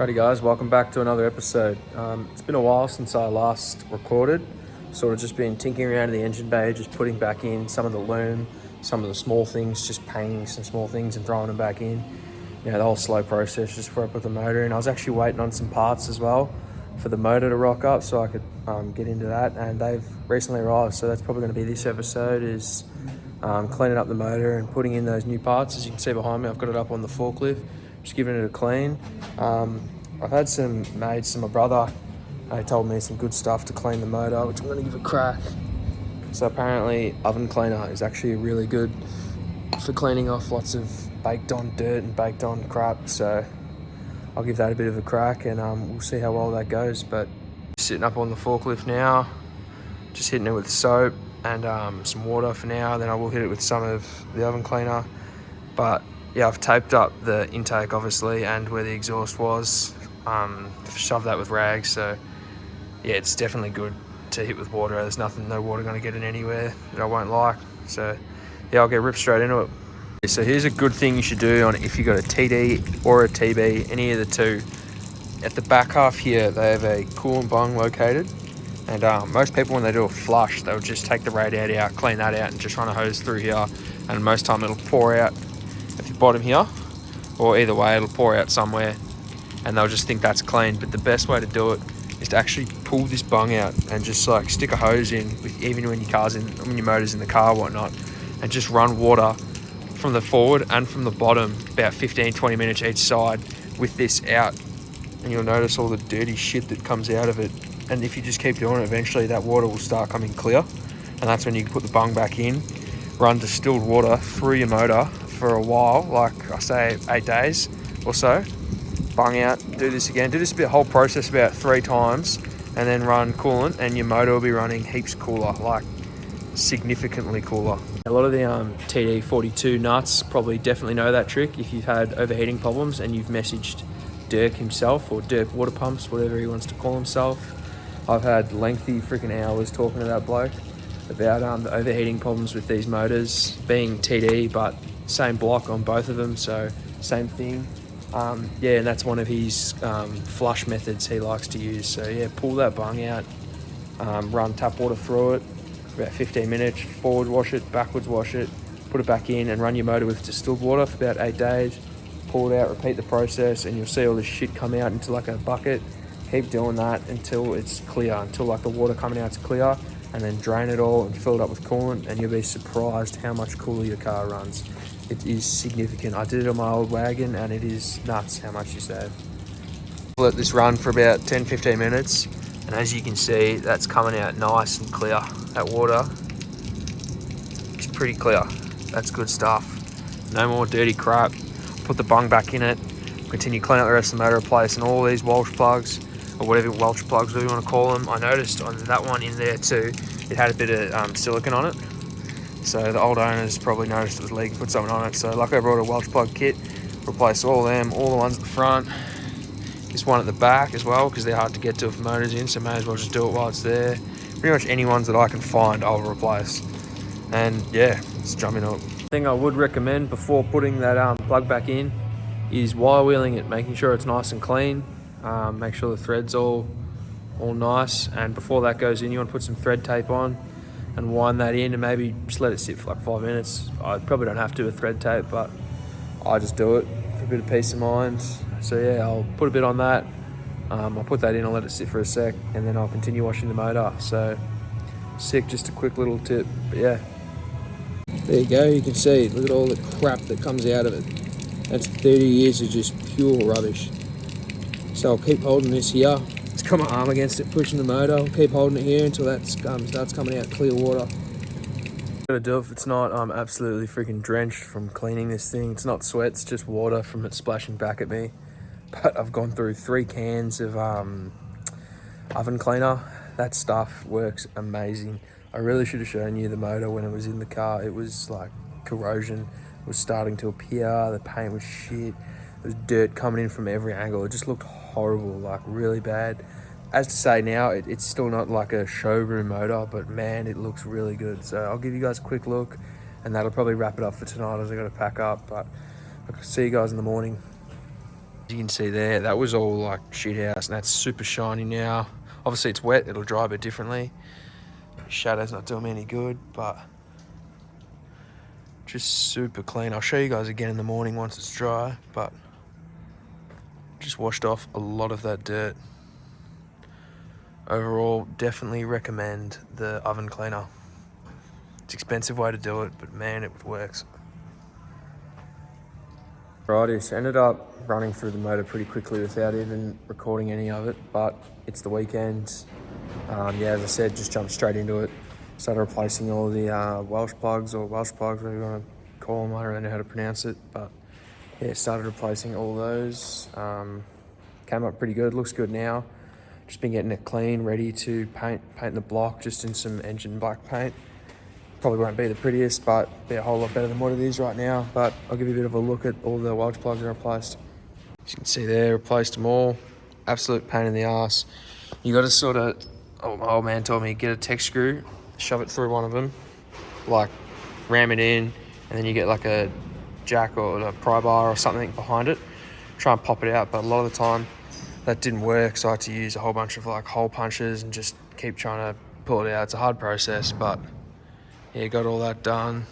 Alrighty guys, welcome back to another episode. It's been a while since I last recorded. Sort of just been tinkering around in the engine bay, just putting back in some of the loom, some of the small things, just painting some small things and throwing them back in. You know, the whole slow process just before I put the motor in. I was actually waiting on some parts as well for the motor to rock up so I could get into that, and they've recently arrived. So that's probably going to be this episode, is cleaning up the motor and putting in those new parts. As you can see behind me, I've got it up on the forklift, just giving it a clean. I've had some mates and my brother, they told me some good stuff to clean the motor, which I'm going to give a crack. So apparently oven cleaner is actually really good for cleaning off lots of baked on dirt and baked on crap. So I'll give that a bit of a crack, and we'll see how well that goes. But sitting up on the forklift now, just hitting it with soap and some water for now. Then I will hit it with some of the oven cleaner. But yeah, I've taped up the intake obviously and where the exhaust was. Shove that with rags. So yeah, it's definitely good to hit with water. There's no water going to get in anywhere that I won't like. So yeah, I'll get ripped straight into it. So here's a good thing you should do on if you got a TD or a TB, any of the two. At the back half here, they have a coolant bung located, and most people when they do a flush, they'll just take the radiator out, clean that out, and just run a hose through here, and most time it'll pour out at the bottom here, or either way it'll pour out somewhere, and they'll just think that's clean. But the best way to do it is to actually pull this bung out and just like stick a hose in, even when your motor's in the car or whatnot, and just run water from the forward and from the bottom about 15-20 minutes each side with this out, and you'll notice all the dirty shit that comes out of it. And if you just keep doing it, eventually that water will start coming clear, and that's when you can put the bung back in, run distilled water through your motor for a while, like I say 8 days or so, bung out, do this again, do this whole process about 3 times, and then run coolant, and your motor will be running heaps cooler, like significantly cooler. A lot of the TD42 nuts probably definitely know that trick. If you've had overheating problems and you've messaged Dirk himself, or Dirk Water Pumps, whatever he wants to call himself, I've had lengthy freaking hours talking to that bloke about the overheating problems with these motors, being TD but same block on both of them, so same thing. Yeah, and that's one of his flush methods he likes to use. So yeah, pull that bung out, run tap water through it for about 15 minutes, forward wash it, backwards wash it, put it back in, and run your motor with distilled water for about 8 days. Pull it out, repeat the process, and you'll see all this shit come out into like a bucket. Keep doing that until it's clear, until like the water coming out's clear, and then drain it all and fill it up with coolant, and you'll be surprised how much cooler your car runs. It is significant. I did it on my old wagon, and it is nuts how much you save. Let this run for about 10-15 minutes, and as you can see, that's coming out nice and clear. That water is pretty clear. That's good stuff. No more dirty crap. Put the bung back in it, continue cleaning out the rest of the motor, replacing all these Welch plugs, or whatever Welch plugs you want to call them. I noticed on that one in there too, it had a bit of silicone on it. So the old owners probably noticed it was leaking, put something on it. So like I brought a Welch plug kit, replaced all of them, all the ones at the front. This one at the back as well, because they're hard to get to if the motor's in, so may as well just do it while it's there. Pretty much any ones that I can find, I'll replace. And yeah, let's jump into it. The thing I would recommend before putting that plug back in is wire wheeling it, making sure it's nice and clean. Make sure the thread's all nice, and before that goes in, you want to put some thread tape on and wind that in, and maybe just let it sit for like 5 minutes. I probably don't have to with thread tape, but I just do it for a bit of peace of mind. So yeah, I'll put a bit on that. I'll put that in, I'll let it sit for a sec, and then I'll continue washing the motor. So sick, just a quick little tip. But yeah, there you go, you can see, look at all the crap that comes out of it. That's 30 years of just pure rubbish. So I'll keep holding this here. It's got my arm against it, pushing the motor. I'll keep holding it here until that starts coming out clear water. Gotta do it if it's not. I'm absolutely freaking drenched from cleaning this thing. It's not sweat, it's just water from it splashing back at me. But I've gone through 3 cans of oven cleaner. That stuff works amazing. I really should have shown you the motor when it was in the car. It was like corrosion was starting to appear. The paint was shit. There was dirt coming in from every angle. It just looked horrible, like really bad. As to say now, it's still not like a showroom motor, but man, it looks really good. So I'll give you guys a quick look, and that'll probably wrap it up for tonight as I got to pack up. But I'll see you guys in the morning. As you can see there, that was all like shit house, and that's super shiny now. Obviously it's wet, it'll dry a bit differently. Shadow's not doing me any good, but just super clean. I'll show you guys again in the morning once it's dry, but just washed off a lot of that dirt. Overall, definitely recommend the oven cleaner. It's an expensive way to do it, but man, it works. Righty, so ended up running through the motor pretty quickly without even recording any of it, but it's the weekend. Yeah, as I said, just jumped straight into it. Started replacing all the Welch plugs, or Welsh plugs, whatever you want to call them. I don't really know how to pronounce it, but yeah, started replacing all those. Came up pretty good, looks good now. Just been getting it clean, ready to paint the block just in some engine black paint. Probably won't be the prettiest, but be a whole lot better than what it is right now. But I'll give you a bit of a look at all the Welch plugs I replaced. As you can see there, replaced them all. Absolute pain in the ass. You got to sort of, oh, my old man told me, get a tech screw, shove it through one of them, like ram it in, and then you get like a jack or a pry bar or something behind it. Try and pop it out, but a lot of the time that didn't work, so I had to use a whole bunch of like hole punches and just keep trying to pull it out. It's a hard process, but yeah, got all that done.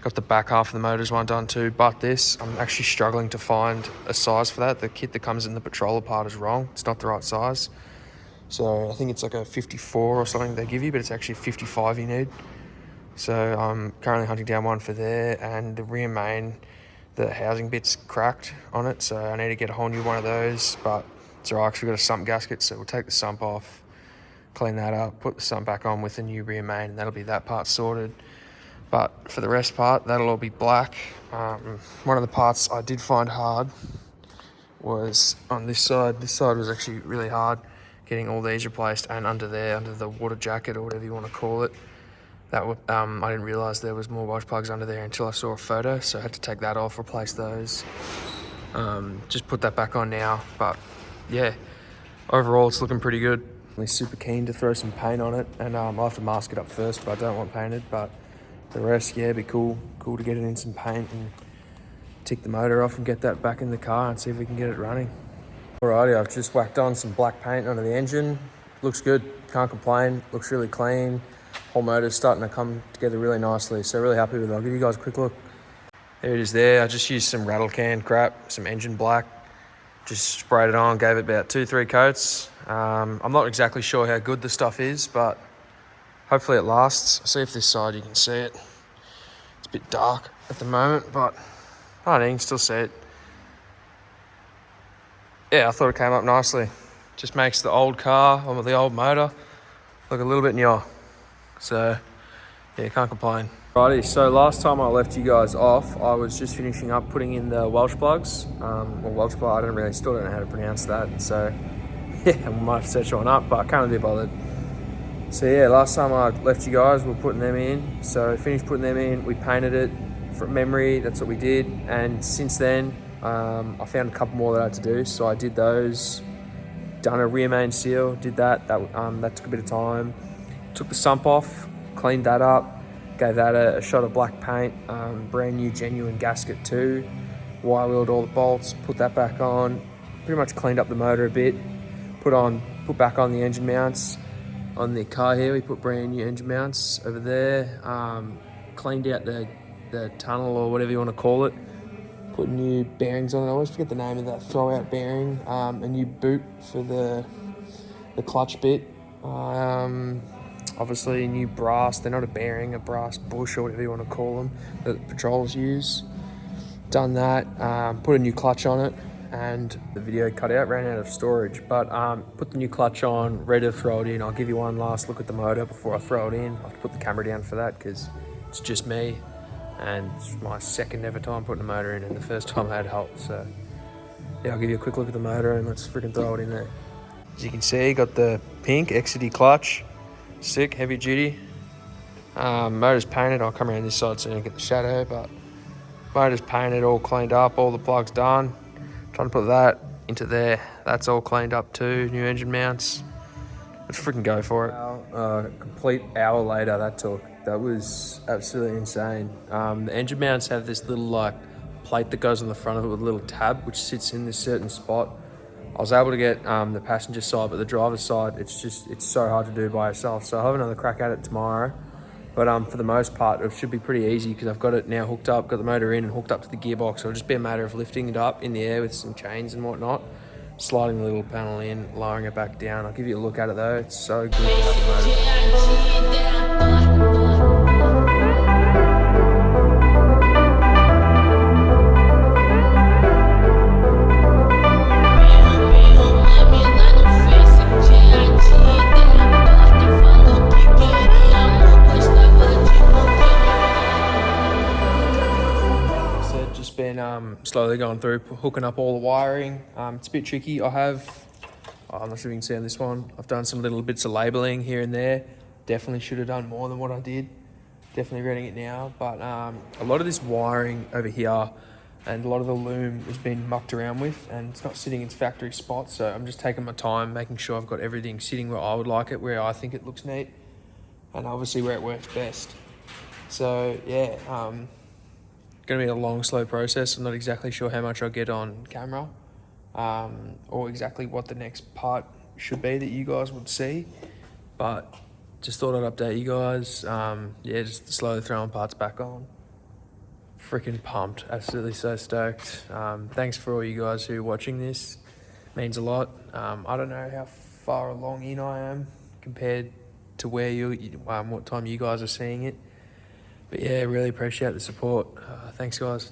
Got the back half of the motors one done too, but this, I'm actually struggling to find a size for that. The kit that comes in the patroller part is wrong. It's not the right size. So I think it's like a 54 or something they give you, but it's actually 55 you need. So I'm currently hunting down one for there, and the rear main, the housing bit's cracked on it, so I need to get a whole new one of those, but it's alright because we've got a sump gasket, so we'll take the sump off, clean that up, put the sump back on with the new rear main, and that'll be that part sorted. But for the rest part, that'll all be black. One of the parts I did find hard was on this side. This side was actually really hard, getting all these replaced, and under there, under the water jacket or whatever you want to call it. That I didn't realise there was more Welch plugs under there until I saw a photo, so I had to take that off, replace those. Just put that back on now, but yeah, overall it's looking pretty good. I'm super keen to throw some paint on it, and I'll have to mask it up first, but I don't want painted. But the rest, yeah, it'd be cool to get it in some paint and tick the motor off and get that back in the car and see if we can get it running. Alrighty, I've just whacked on some black paint onto the engine. Looks good, can't complain, looks really clean. Whole motor's starting to come together really nicely, so really happy with it. I'll give you guys a quick look. There it is there. I just used some rattle can crap, some engine black, just sprayed it on, gave it about 2-3 coats. I'm not exactly sure how good the stuff is, but hopefully it lasts. See if this side you can see it. It's a bit dark at the moment, but I don't know, you can still see it. Yeah, I thought it came up nicely. Just makes the old car, or the old motor, look a little bit newer. So yeah, can't complain. Righty, so last time I left you guys off, I was just finishing up putting in the Welch plugs. Or Welch plug, still don't know how to pronounce that. So yeah, I might have to search one up, but I can't be bothered. So yeah, last time I left you guys, we were putting them in. So finished putting them in, we painted it from memory, that's what we did. And since then, I found a couple more that I had to do. So I did those, done a rear main seal, did that. That took a bit of time. Took the sump off, cleaned that up, gave that a shot of black paint, brand new genuine gasket too, wire wheeled all the bolts, put that back on, pretty much cleaned up the motor a bit, put back on the engine mounts. On the car here, we put brand new engine mounts over there, cleaned out the tunnel or whatever you want to call it, put new bearings on it. I always forget the name of that throw-out bearing, a new boot for the clutch bit. Obviously new brass, they're not a bearing, a brass bush or whatever you want to call them, that patrols use. Done that, put a new clutch on it, and the video cut out, ran out of storage, but put the new clutch on, ready to throw it in. I'll give you one last look at the motor before I throw it in. I have to put the camera down for that because it's just me, and it's my second ever time putting a motor in, and the first time I had help. So yeah, I'll give you a quick look at the motor and let's freaking throw it in there. As you can see, got the pink XCD clutch, sick, heavy duty. Motor's painted. I'll come around this side so you don't get the shadow, but motor's painted, all cleaned up, all the plugs done. Trying to put that into there. That's all cleaned up too, new engine mounts. Let's freaking go for it. Complete hour later that took. That was absolutely insane. The engine mounts have this little like plate that goes on the front of it with a little tab, which sits in this certain spot. I was able to get the passenger side, but the driver's side, it's so hard to do by yourself. So I'll have another crack at it tomorrow. But for the most part, it should be pretty easy because I've got it now hooked up, got the motor in and hooked up to the gearbox. It'll just be a matter of lifting it up in the air with some chains and whatnot, sliding the little panel in, lowering it back down. I'll give you a look at it though. It's so good to have the motor. Been slowly going through, hooking up all the wiring. It's a bit tricky. I'm not sure if you can see on this one, I've done some little bits of labeling here and there. Definitely should have done more than what I did. Definitely regretting it now. But a lot of this wiring over here and a lot of the loom has been mucked around with and it's not sitting in its factory spot. So I'm just taking my time, making sure I've got everything sitting where I would like it, where I think it looks neat, and obviously where it works best. So yeah, going to be a long, slow process. I'm not exactly sure how much I'll get on camera or exactly what the next part should be that you guys would see, but just thought I'd update you guys. Yeah, just slowly throwing parts back on. Freaking pumped, absolutely so stoked. Thanks for all you guys who are watching this, means a lot. I don't know how far along in I am compared to where what time you guys are seeing it. But yeah, really appreciate the support. Thanks guys.